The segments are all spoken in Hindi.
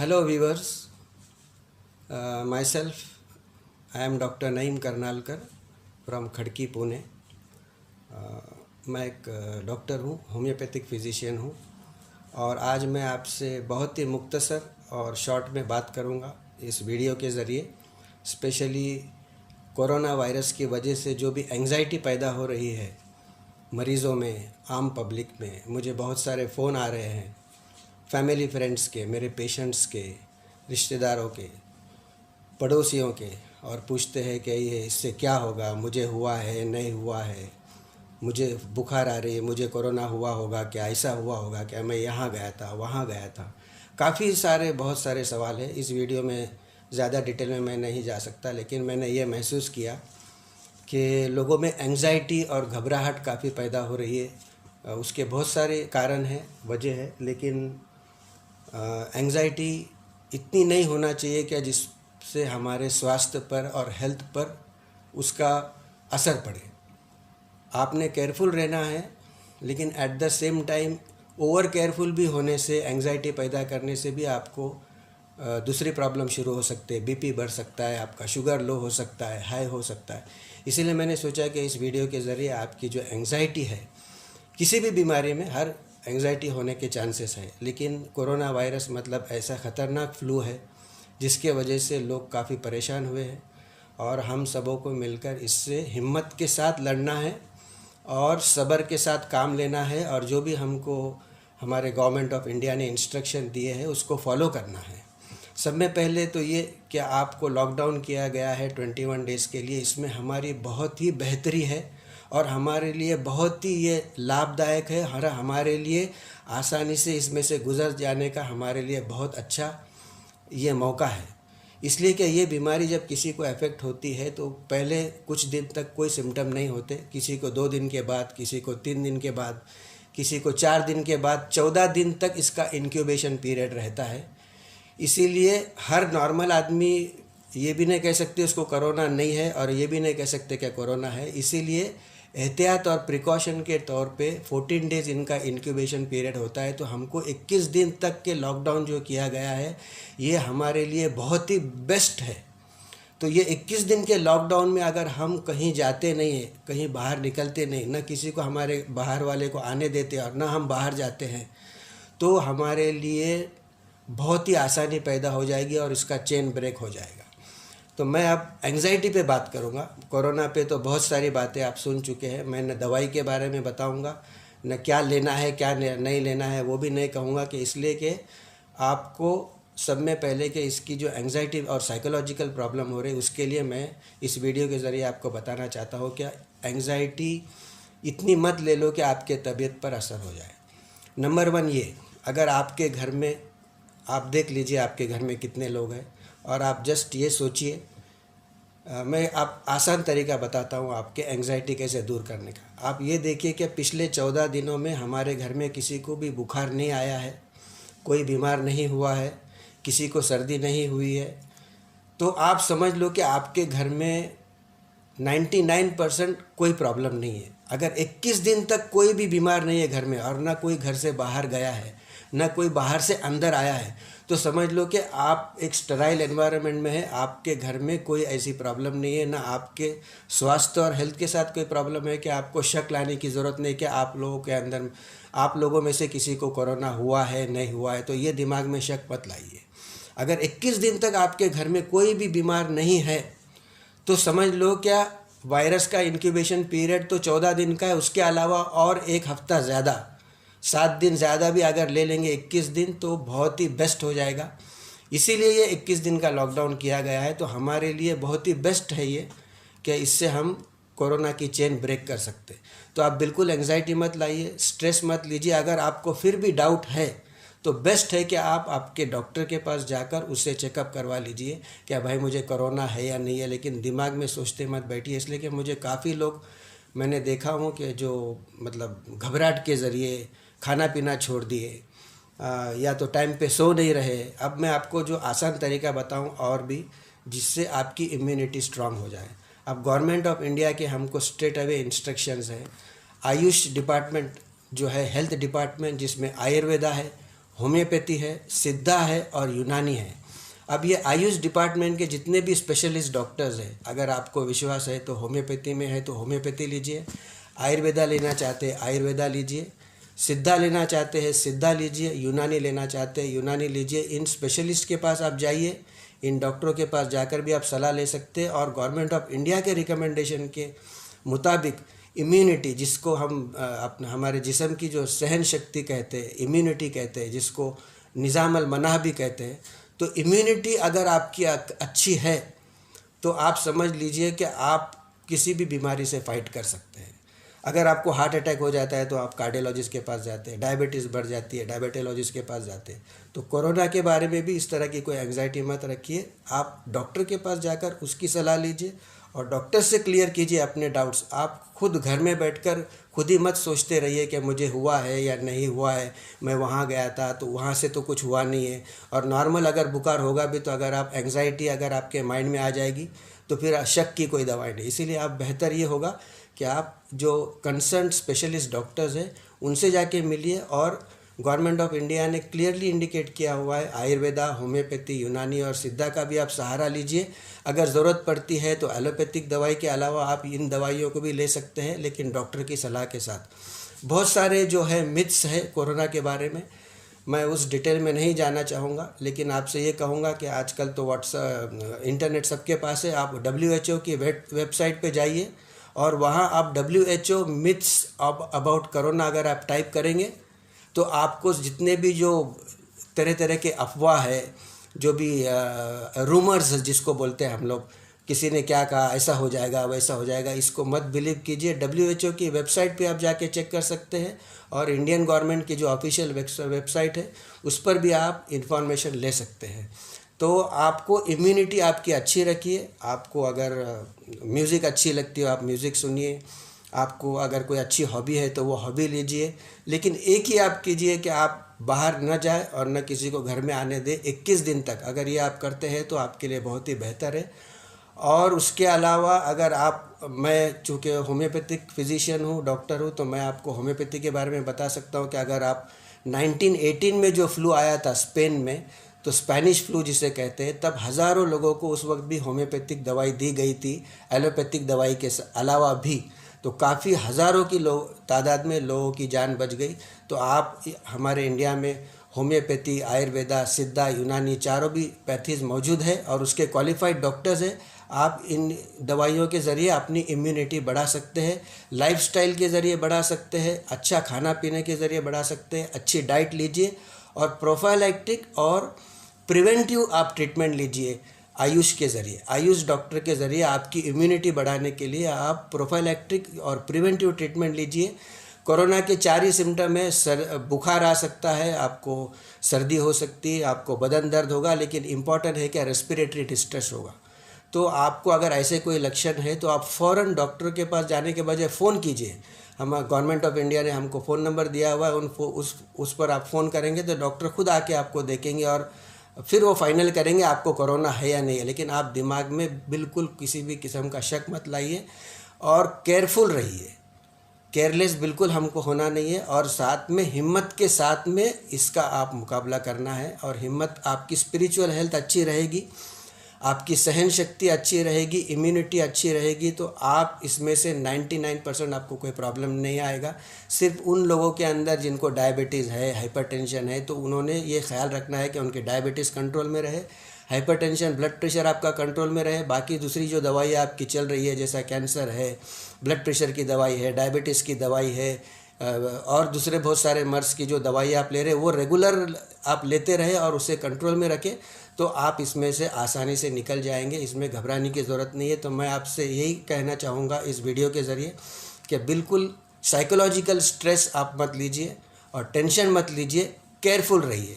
Hello viewers, myself I am Dr. Naeem Karnalkar from Khadki Pune. मैं एक डॉक्टर हूँ, होम्योपैथिक फिजिशियन हूँ और आज मैं आपसे बहुत ही मुख्तसर और शॉर्ट में बात करूँगा इस वीडियो के ज़रिए। स्पेशली कोरोना वायरस की वजह से जो भी एंग्जाइटी पैदा हो रही है मरीज़ों में, आम पब्लिक में, मुझे बहुत सारे फ़ोन आ रहे हैं फैमिली फ्रेंड्स के, मेरे पेशेंट्स के, रिश्तेदारों के, पड़ोसियों के, और पूछते हैं कि ये इससे क्या होगा, मुझे हुआ है नहीं हुआ है, मुझे बुखार आ रही है, मुझे कोरोना हुआ होगा क्या, ऐसा हुआ होगा क्या, मैं यहाँ गया था वहाँ गया था। काफ़ी सारे बहुत सारे सवाल हैं। इस वीडियो में ज़्यादा डिटेल में मैं नहीं जा सकता, लेकिन मैंने ये महसूस किया कि लोगों में एंग्जाइटी और घबराहट काफ़ी पैदा हो रही है। उसके बहुत सारे कारण हैं, वजह है, लेकिन एंग्जाइटी इतनी नहीं होना चाहिए कि जिससे हमारे स्वास्थ्य पर और हेल्थ पर उसका असर पड़े। आपने केयरफुल रहना है, लेकिन at the same time over careful भी होने से, एंग्जाइटी पैदा करने से भी आपको दूसरी प्रॉब्लम शुरू हो सकती है। बीपी बढ़ सकता है, आपका शुगर लो हो सकता है, हाई हो सकता है। इसीलिए मैंने सोचा कि इस वीडियो के ज़रिए आपकी जो एंग्जाइटी है, किसी भी बीमारी में हर एंग्जाइटी होने के चांसेस हैं, लेकिन कोरोना वायरस मतलब ऐसा ख़तरनाक फ्लू है जिसके वजह से लोग काफ़ी परेशान हुए हैं और हम सबों को मिलकर इससे हिम्मत के साथ लड़ना है और सब्र के साथ काम लेना है, और जो भी हमको हमारे गवर्नमेंट ऑफ इंडिया ने इंस्ट्रक्शन दिए हैं उसको फॉलो करना है। सब में पहले तो ये कि आपको लॉकडाउन किया गया है 21 डेज़ के लिए, इसमें हमारी बहुत ही बेहतरी है और हमारे लिए बहुत ही ये लाभदायक है। हमारे लिए आसानी से इसमें से गुजर जाने का हमारे लिए बहुत अच्छा ये मौका है। इसलिए कि ये बीमारी जब किसी को अफेक्ट होती है तो पहले कुछ दिन तक कोई सिम्टम नहीं होते, किसी को 2 दिन के बाद, किसी को 3 दिन के बाद, किसी को 4 दिन के बाद, 14 दिन तक इसका इंक्यूबेशन पीरियड रहता है। इसीलिए हर नॉर्मल आदमी ये भी नहीं कह सकते उसको कोरोना नहीं है और ये भी नहीं कह सकते क्या कोरोना है। इसीलिए एहतियात और प्रिकॉशन के तौर पे 14 डेज़ इनका इंक्यूबेशन पीरियड होता है। तो हमको 21 दिन तक के लॉकडाउन जो किया गया है ये हमारे लिए बहुत ही बेस्ट है। तो ये 21 दिन के लॉकडाउन में अगर हम कहीं जाते नहीं हैं, कहीं बाहर निकलते नहीं, न किसी को हमारे बाहर वाले को आने देते और ना हम बाहर जाते हैं, तो हमारे लिए बहुत ही आसानी पैदा हो जाएगी और इसका चेन ब्रेक हो जाएगा। तो मैं अब एंग्जाइटी पे बात करूँगा। कोरोना पे तो बहुत सारी बातें आप सुन चुके हैं। मैं न दवाई के बारे में बताऊँगा, न क्या लेना है क्या नहीं लेना है वो भी नहीं कहूँगा, कि इसलिए कि आपको सब में पहले कि इसकी जो एंग्जाइटी और साइकोलॉजिकल प्रॉब्लम हो रही है उसके लिए मैं इस वीडियो के ज़रिए आपको बताना चाहता हूँ कि एंग्जाइटी इतनी मत ले लो कि आपके तबीयत पर असर हो जाए। नंबर 1 ये, अगर आपके घर में, आप देख लीजिए आपके घर में कितने लोग हैं और आप जस्ट ये सोचिए, मैं आप आसान तरीका बताता हूँ आपके एंग्जाइटी कैसे दूर करने का। आप ये देखिए कि पिछले 14 दिनों में हमारे घर में किसी को भी बुखार नहीं आया है, कोई बीमार नहीं हुआ है, किसी को सर्दी नहीं हुई है। तो आप समझ लो कि आपके घर में 99% कोई प्रॉब्लम नहीं है। अगर 21 दिन तक कोई भी बीमार नहीं है घर में और ना कोई घर से बाहर गया है, ना कोई बाहर से अंदर आया है, तो समझ लो कि आप एक स्टेराइल एनवायरनमेंट में है। आपके घर में कोई ऐसी प्रॉब्लम नहीं है, ना आपके स्वास्थ्य और हेल्थ के साथ कोई प्रॉब्लम है कि आपको शक लाने की ज़रूरत नहीं कि आप लोगों के अंदर, आप लोगों में से किसी को कोरोना हुआ है नहीं हुआ है। तो ये दिमाग में शक मत लाइए। अगर 21 दिन तक आपके घर में कोई भी बीमार नहीं है तो समझ लो क्या वायरस का इंक्यूबेशन पीरियड तो 14 दिन का है, उसके अलावा और 1 हफ्ता ज़्यादा, 7 दिन ज़्यादा भी अगर ले लेंगे 21 दिन तो बहुत ही बेस्ट हो जाएगा। इसीलिए ये 21 दिन का लॉकडाउन किया गया है। तो हमारे लिए बहुत ही बेस्ट है ये कि इससे हम कोरोना की चेन ब्रेक कर सकते। तो आप बिल्कुल एंग्जाइटी मत लाइए, स्ट्रेस मत लीजिए। अगर आपको फिर भी डाउट है तो बेस्ट है कि आप आपके डॉक्टर के पास जाकर उससे चेकअप करवा लीजिए कि भाई मुझे कोरोना है या नहीं है। लेकिन दिमाग में सोचते मत बैठिए, इसलिए कि मुझे काफ़ी लोग मैंने देखा हूँ कि जो मतलब घबराहट के ज़रिए खाना पीना छोड़ दिए या तो टाइम पे सो नहीं रहे। अब मैं आपको जो आसान तरीका बताऊं और भी, जिससे आपकी इम्यूनिटी स्ट्रांग हो जाए। अब गवर्नमेंट ऑफ इंडिया के हमको स्ट्रेट अवे इंस्ट्रक्शंस हैं। आयुष डिपार्टमेंट जो है, हेल्थ डिपार्टमेंट, जिसमें आयुर्वेदा है, होम्योपैथी है, सिद्धा है और यूनानी है। अब ये आयुष डिपार्टमेंट के जितने भी स्पेशलिस्ट डॉक्टर्स हैं, अगर आपको विश्वास है तो होम्योपैथी में है तो होम्योपैथी लीजिए, आयुर्वेदा लेना चाहते हैं आयुर्वेदा लीजिए, सिद्धा लेना चाहते हैं सिद्धा लीजिए, यूनानी लेना चाहते हैं यूनानी लीजिए। इन स्पेशलिस्ट के पास आप जाइए, इन डॉक्टरों के पास जाकर भी आप सलाह ले सकते हैं। और गवर्नमेंट ऑफ इंडिया के रिकमेंडेशन के मुताबिक इम्यूनिटी, जिसको हम अपना हमारे जिस्म की जो सहन शक्ति कहते हैं, इम्यूनिटी कहते हैं, जिसको निज़ाम अल मनाह भी कहते हैं, तो इम्यूनिटी अगर आपकी अच्छी है तो आप समझ लीजिए कि आप किसी भी बीमारी से फाइट कर सकते हैं। अगर आपको हार्ट अटैक हो जाता है तो आप कार्डियोलॉजिस्ट के पास जाते हैं, डायबिटीज़ बढ़ जाती है डायबिटोलॉजिस्ट के पास जाते हैं। तो कोरोना के बारे में भी इस तरह की कोई एंग्जाइटी मत रखिए, आप डॉक्टर के पास जाकर उसकी सलाह लीजिए और डॉक्टर से क्लियर कीजिए अपने डाउट्स। आप खुद घर में बैठकर खुद ही मत सोचते रहिए कि मुझे हुआ है या नहीं हुआ है, मैं वहाँ गया था तो वहाँ से तो कुछ हुआ नहीं है। और नॉर्मल अगर बुखार होगा भी तो अगर आप एंग्जाइटी अगर आपके माइंड में आ जाएगी तो फिर शक की कोई दवाई नहीं। इसीलिए आप बेहतर ये होगा कि आप जो कंसर्न स्पेशलिस्ट डॉक्टर्स हैं उनसे जाके मिलिए। और गवर्नमेंट ऑफ इंडिया ने क्लियरली इंडिकेट किया हुआ है आयुर्वेदा, होम्योपैथी, यूनानी और सिद्धा का भी आप सहारा लीजिए। अगर ज़रूरत पड़ती है तो एलोपैथिक दवाई के अलावा आप इन दवाइयों को भी ले सकते हैं, लेकिन डॉक्टर की सलाह के साथ। बहुत सारे जो है मिथ्स है कोरोना के बारे में, मैं उस डिटेल में नहीं जाना चाहूँगा, लेकिन आपसे ये कहूँगा कि आजकल तो व्हाट्सएप इंटरनेट सबके पास है। आप WHO की वेबसाइट पे जाइए और वहाँ आप WHO मिथ्स अबाउट कोरोना अगर आप टाइप करेंगे तो आपको जितने भी जो तरह तरह के अफवाह है, जो भी रूमर्स जिसको बोलते हैं हम लोग, किसी ने क्या कहा ऐसा हो जाएगा वैसा हो जाएगा, इसको मत बिलीव कीजिए। WHO की वेबसाइट पे आप जाके चेक कर सकते हैं और इंडियन गवर्नमेंट की जो ऑफिशियल वेबसाइट है उस पर भी आप इंफॉर्मेशन ले सकते हैं। तो आपको इम्यूनिटी आपकी अच्छी रखिए। आपको अगर म्यूज़िक अच्छी लगती हो आप म्यूज़िक सुनिए, आपको अगर कोई अच्छी हॉबी है तो वो हॉबी लीजिए, लेकिन एक ही आप कीजिए कि आप बाहर न जाए और न किसी को घर में आने दे 21 दिन तक। अगर ये आप करते हैं तो आपके लिए बहुत ही बेहतर है। और उसके अलावा अगर मैं चूँकि होम्योपैथिक फिजिशियन हूँ, डॉक्टर हूँ, तो मैं आपको होम्योपैथी के बारे में बता सकता हूँ कि अगर आप 1918 में जो फ्लू आया था स्पेन में, तो स्पेनिश फ्लू जिसे कहते हैं, तब हज़ारों लोगों को उस वक्त भी होम्योपैथिक दवाई दी गई थी एलोपैथिक दवाई के अलावा भी। तो काफ़ी हज़ारों की तादाद में लोगों की जान बच गई। तो आप हमारे इंडिया में होम्योपैथी, आयुर्वेदा, सिद्धा, यूनानी चारों भी पैथीज मौजूद है और उसके क्वालिफाइड डॉक्टर्स हैं। आप इन दवाइयों के ज़रिए अपनी इम्यूनिटी बढ़ा सकते हैं, लाइफस्टाइल के ज़रिए बढ़ा सकते हैं, अच्छा खाना पीने के ज़रिए बढ़ा सकते हैं, अच्छी डाइट लीजिए और प्रोफाइलैक्टिक और प्रिवेंटिव आप ट्रीटमेंट लीजिए आयुष के ज़रिए। आयुष डॉक्टर के ज़रिए आपकी इम्यूनिटी बढ़ाने के लिए आप प्रोफाइलैक्टिक और प्रिवेंटिव ट्रीटमेंट लीजिए। कोरोना के 4 ही सिम्टम है, बुखार आ सकता है, आपको सर्दी हो सकती है, आपको बदन दर्द होगा, लेकिन इम्पॉर्टेंट है कि रेस्पिरेटरी डिस्ट्रेस होगा। तो आपको अगर ऐसे कोई लक्षण है तो आप फ़ौरन डॉक्टर के पास जाने के बजाय फ़ोन कीजिए। हम गवर्नमेंट ऑफ इंडिया ने हमको फ़ोन नंबर दिया हुआ है, उस पर आप फ़ोन करेंगे तो डॉक्टर खुद आके आपको देखेंगे और फिर वो फाइनल करेंगे आपको कोरोना है या नहीं है। लेकिन आप दिमाग में बिल्कुल किसी भी किस्म का शक मत लाइए और केयरफुल रहिए। केयरलेस बिल्कुल हमको होना नहीं है और साथ में हिम्मत के साथ में इसका आप मुकाबला करना है। और हिम्मत, आपकी स्पिरिचुअल हेल्थ अच्छी रहेगी, आपकी सहन शक्ति अच्छी रहेगी, इम्यूनिटी अच्छी रहेगी, तो आप इसमें से 99% आपको कोई प्रॉब्लम नहीं आएगा। सिर्फ उन लोगों के अंदर जिनको डायबिटीज़ है, हाइपरटेंशन है, तो उन्होंने ये ख्याल रखना है कि उनकी डायबिटीज़ कंट्रोल में रहे, हाइपरटेंशन ब्लड प्रेशर आपका कंट्रोल में रहे। बाकी दूसरी जो दवाई आपकी चल रही है, जैसा कैंसर है, ब्लड प्रेशर की दवाई है, डायबिटीज़ की दवाई है और दूसरे बहुत सारे मर्स की जो दवाई आप ले रहे हैं वो रेगुलर आप लेते रहे और उसे कंट्रोल में रखें, तो आप इसमें से आसानी से निकल जाएंगे। इसमें घबराने की ज़रूरत नहीं है। तो मैं आपसे यही कहना चाहूँगा इस वीडियो के ज़रिए कि बिल्कुल साइकोलॉजिकल स्ट्रेस आप मत लीजिए और टेंशन मत लीजिए, केयरफुल रहिए।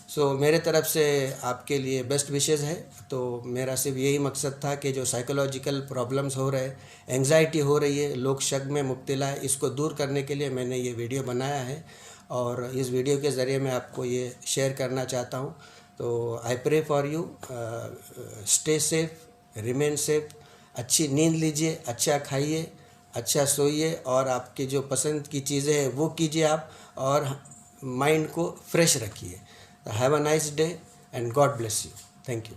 सो मेरे तरफ से आपके लिए बेस्ट विशेज़ है। तो मेरा सिर्फ यही मकसद था कि जो साइकोलॉजिकल प्रॉब्लम्स हो रहे हैं, एंग्जाइटी हो रही है, लोग शक में मुब्तला है, इसको दूर करने के लिए मैंने ये वीडियो बनाया है और इस वीडियो के ज़रिए मैं आपको ये शेयर करना चाहता हूँ। तो I pray for you, stay safe, remain safe, अच्छी नींद लीजिए, अच्छा खाइए, अच्छा सोइए और आपकी जो पसंद की चीज़ें हैं वो कीजिए आप, और माइंड को फ्रेश रखिए। Have a nice day and God bless you. Thank you.